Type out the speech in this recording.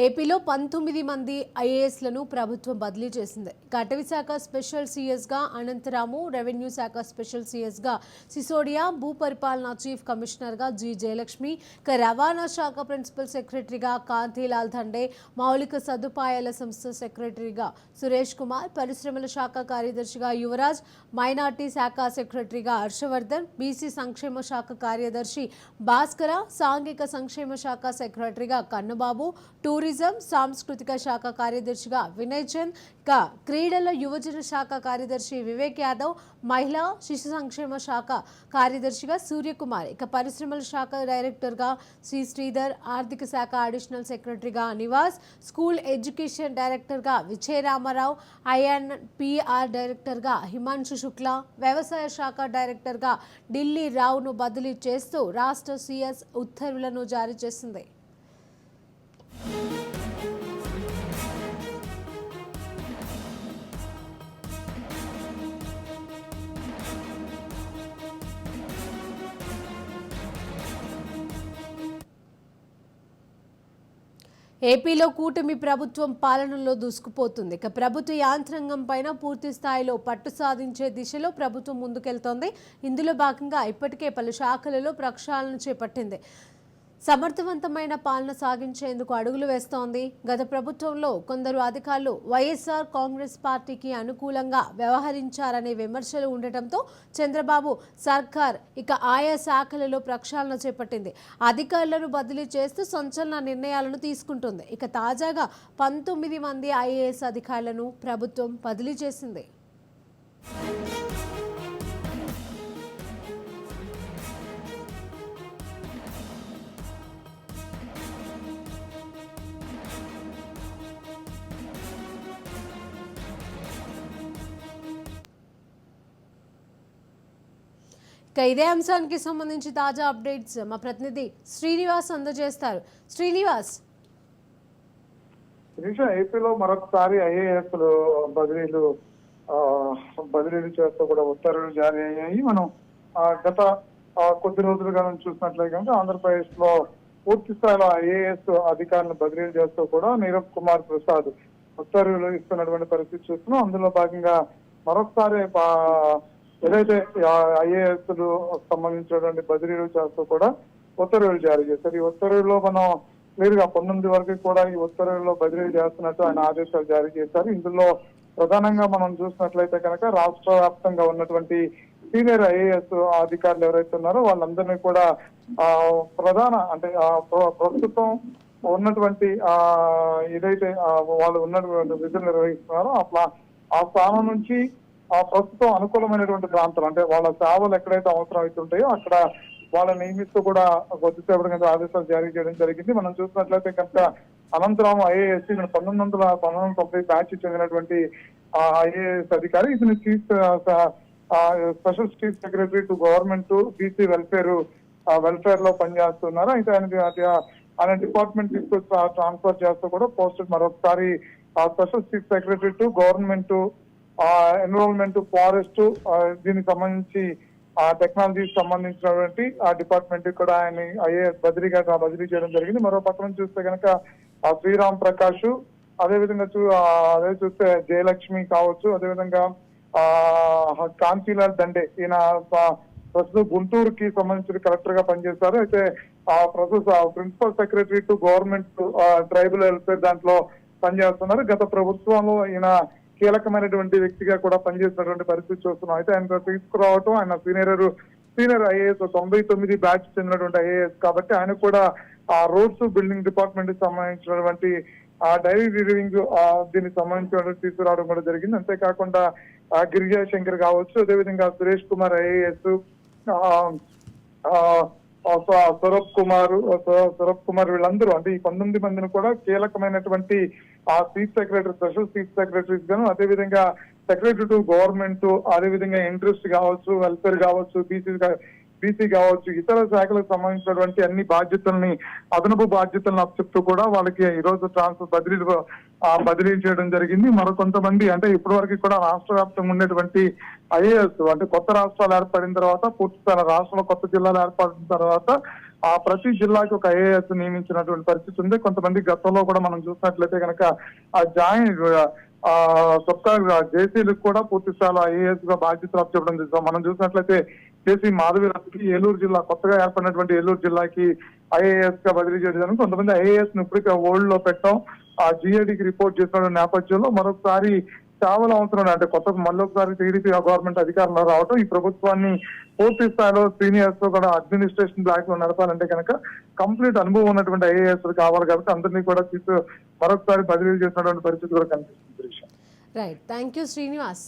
ఏపీలో 19 మంది ఐఏఎస్లను ప్రభుత్వం బదిలీ చేసింది. అటవీ శాఖ స్పెషల్ సీఎస్గా అనంతరాము, రెవెన్యూ శాఖ స్పెషల్ సీఎస్గా సిసోడియా, భూపరిపాలన చీఫ్ కమిషనర్గా జి జయలక్ష్మి, రవాణా శాఖ ప్రిన్సిపల్ సెక్రటరీగా కాంతిలాల్ దండే, మౌలిక సదుపాయాల సంస్థ సెక్రటరీగా సురేష్ కుమార్, పరిశ్రమల శాఖ కార్యదర్శిగా యువరాజ్, మైనార్టీ శాఖ సెక్రటరీగా హర్షవర్ధన్, బీసీ సంక్షేమ శాఖ కార్యదర్శి భాస్కర, సాంఘిక సంక్షేమ శాఖ సెక్రటరీగా కన్నబాబు, టూరిజం సాంస్కృతిక శాఖ కార్యదర్శిగా వినయ్ చంద్, క్రీడల యువజన శాఖ కార్యదర్శి వివేక్ యాదవ్, మహిళా శిశు సంక్షేమ శాఖ కార్యదర్శిగా సూర్యకుమార్, పరిశ్రమల శాఖ డైరెక్టర్గా శ్రీ శ్రీధర్, ఆర్థిక శాఖ అడిషనల్ సెక్రటరీగా నివాస్, స్కూల్ ఎడ్యుకేషన్ డైరెక్టర్గా విజయ రామారావు, ఐఎన్పిఆర్ డైరెక్టర్గా హిమాంశు శుక్లా, వ్యవసాయ శాఖ డైరెక్టర్గా ఢిల్లీ రావును బదిలీ చేస్తూ రాష్ట్ర సీఎస్ ఉత్తర్వులను జారీ చేసింది. ఏపీలో కూటమి ప్రభుత్వం పాలనలో దూసుకుపోతుంది. ప్రభుత్వ యాంత్రాంగం పైన పూర్తి స్థాయిలో పట్టు సాధించే దిశలో ప్రభుత్వం ముందుకెళ్తోంది. ఇందులో భాగంగా ఇప్పటికే పలు శాఖలలో ప్రక్షాళన చేపట్టింది. సమర్థవంతమైన పాలన సాగించేందుకు అడుగులు వేస్తోంది. గత ప్రభుత్వంలో కొందరు అధికారులు వైఎస్ఆర్ కాంగ్రెస్ పార్టీకి అనుకూలంగా వ్యవహరించారనే విమర్శలు ఉండటంతో చంద్రబాబు సర్కార్ ఆయా శాఖలలో ప్రక్షాళన చేపట్టింది. అధికారులను బదిలీ చేస్తూ సంచలన నిర్ణయాలను తీసుకుంటుంది. తాజాగా 19 మంది ఐఏఎస్ అధికారులను ప్రభుత్వం బదిలీ చేసింది. ఇదే అంశానికి సంబంధించి తాజా అప్డేట్స్ మా ప్రతినిధి శ్రీనివాస్ అందజేస్తారు. శ్రీనివాస్, ఏపీలో మరొకసారి ఐఏఎస్ బదిలీలు చేస్తూ కూడా ఉత్తర్వులు జారీ అయ్యాయి. మనం గత కొద్ది రోజులుగా చూసినట్లయితే కనుక ఆంధ్రప్రదేశ్ లో పూర్తి స్థాయిలో ఐఏఎస్ అధికారులను బదిలీలు చేస్తూ కూడా నీరబ్ కుమార్ ప్రసాద్ ఉత్తర్వులు ఇస్తున్నటువంటి పరిస్థితి చూస్తున్నాం. అందులో భాగంగా మరొకసారి ఏదైతే ఐఏఎస్ సంబంధించినటువంటి బదిలీలు చేస్తూ కూడా ఉత్తర్వులు జారీ చేశారు. ఈ ఉత్తర్వుల్లో మనం క్లియర్గా 19 వరకు కూడా ఈ ఉత్తర్వుల్లో బదిలీలు చేస్తున్నట్టు ఆయన ఆదేశాలు జారీ చేశారు. ఇందులో ప్రధానంగా మనం చూసినట్లయితే కనుక రాష్ట్ర వ్యాప్తంగా ఉన్నటువంటి సీనియర్ ఐఏఎస్ అధికారులు ఎవరైతే ఉన్నారో వాళ్ళందరినీ కూడా ప్రస్తుతం ఉన్నటువంటి ఏదైతే వాళ్ళు ఉన్నటువంటి విధులు నిర్వహిస్తున్నారో ఆ స్థానం నుంచి ప్రస్తుతం అనుకూలమైనటువంటి ప్రాంతాలు అంటే వాళ్ళ సేవలు ఎక్కడైతే అవసరం అవుతుంటాయో అక్కడ వాళ్ళని నియమిస్తూ కూడా కొద్దిసేపటి కింద ఆదేశాలు జారీ చేయడం జరిగింది. మనం చూసినట్లయితే కనుక అనంతరాము ఐఏఎస్ 1990 బ్యాచ్ చెందినటువంటి ఐఏఎస్ అధికారి, ఇతని special chief secretary to government BC welfare లో పనిచేస్తున్నారు. అయితే ఆయన డిపార్ట్మెంట్ తీసుకొచ్చి ట్రాన్స్ఫర్ చేస్తూ కూడా పోస్ట్ మరొకసారి special chief secretary to government environment, forest, దీనికి సంబంధించి టెక్నాలజీకి సంబంధించినటువంటి ఆ డిపార్ట్మెంట్ కూడా ఆయన ఐఏఎస్ బదిలీ చేయడం జరిగింది. మరో పక్కన చూస్తే కనుక శ్రీరామ్ ప్రకాష్, అదేవిధంగా చూస్తే జయలక్ష్మి కావచ్చు, అదేవిధంగా కాంతిలాల్ దండే, ఈయన ప్రస్తుతం గుంటూరుకి సంబంధించిన కలెక్టర్ గా పనిచేస్తారు. అయితే principal secretary to government tribal welfare దాంట్లో పనిచేస్తున్నారు. గత ప్రభుత్వంలో ఈయన కీలకమైనటువంటి వ్యక్తిగా కూడా పనిచేసినటువంటి పరిస్థితి చూస్తున్నాం. అయితే ఆయన తీసుకురావటం, ఆయన సీనియర్ ఐఏఎస్ 99 బ్యాచ్ చెందినటువంటి ఐఏఎస్ కాబట్టి ఆయన కూడా రోడ్స్ బిల్డింగ్ డిపార్ట్మెంట్ కి సంబంధించినటువంటి డైరీ రివ్యూయింగ్ దీనికి సంబంధించినటువంటి తీసుకురావడం కూడా జరిగింది. అంతేకాకుండా గిరిజా శంకర్ కావచ్చు, అదేవిధంగా సురేష్ కుమార్ ఐఏఎస్, సౌరభ్ కుమార్ వీళ్ళందరూ అంటే ఈ 19 మందిని కూడా కీలకమైనటువంటి chief secretary, special chief secretaries గాను, అదేవిధంగా సెక్రటరీ టు గవర్నమెంట్, అదేవిధంగా ఇంట్రెస్ట్ కావచ్చు, వెల్ఫేర్ కావచ్చు, బీసీ కావచ్చు, ఇతర శాఖలకు సంబంధించినటువంటి అన్ని బాధ్యతల్ని అదనపు బాధ్యతలను అప్పచెప్తూ కూడా వాళ్ళకి ఈ రోజు బదిలీ చేయడం జరిగింది. మరికొంతమంది అంటే ఇప్పటి వరకు కూడా రాష్ట్ర వ్యాప్తంగా ఉండేటువంటి ఐఏఎస్ అంటే కొత్త రాష్ట్రాలు ఏర్పడిన తర్వాత పూర్తి రాష్ట్రంలో కొత్త జిల్లాలు ఏర్పడిన తర్వాత ప్రతి జిల్లాకి ఒక ఐఏఎస్ నియమించినటువంటి పరిస్థితి ఉంది. కొంతమంది గతంలో కూడా మనం చూసినట్లయితే కనుక ఆ జాయింట్ కొత్త జేసీలకు కూడా పూర్తి స్థాయిలో ఐఏఎస్ గా బాధ్యతలు అప్పచెప్పడం చూస్తాం. మనం చూసినట్లయితే జేసీ మాధవిరాజుకి ఏలూరు జిల్లా కొత్తగా ఏర్పడినటువంటి ఏలూరు జిల్లాకి ఐఏఎస్ గా బదిలీ చేయడం, కొంతమంది ఐఏఎస్ ను ఇప్పటికే హోల్డ్ లో పెట్టాం. ఆ జిఏడికి రిపోర్ట్ చేసిన నేపథ్యంలో మరొకసారి చాలా అవసరం అంటే కొత్త మళ్ళొకసారి టీడీపీ గవర్నమెంట్ అధికారంలో రావడం, ఈ ప్రభుత్వాన్ని పూర్తి స్థాయిలో సీనియర్స్ తో కూడా అడ్మినిస్ట్రేషన్ బ్లాక్ లో నడపాలంటే కనుక కంప్లీట్ అనుభవం ఉన్నటువంటి ఐఏఎస్ కావాలి. కాబట్టి అందరినీ కూడా మరొకసారి బదిలీ చేసినటువంటి పరిస్థితి కూడా కనిపిస్తుంది. Right, thank you Srinivas.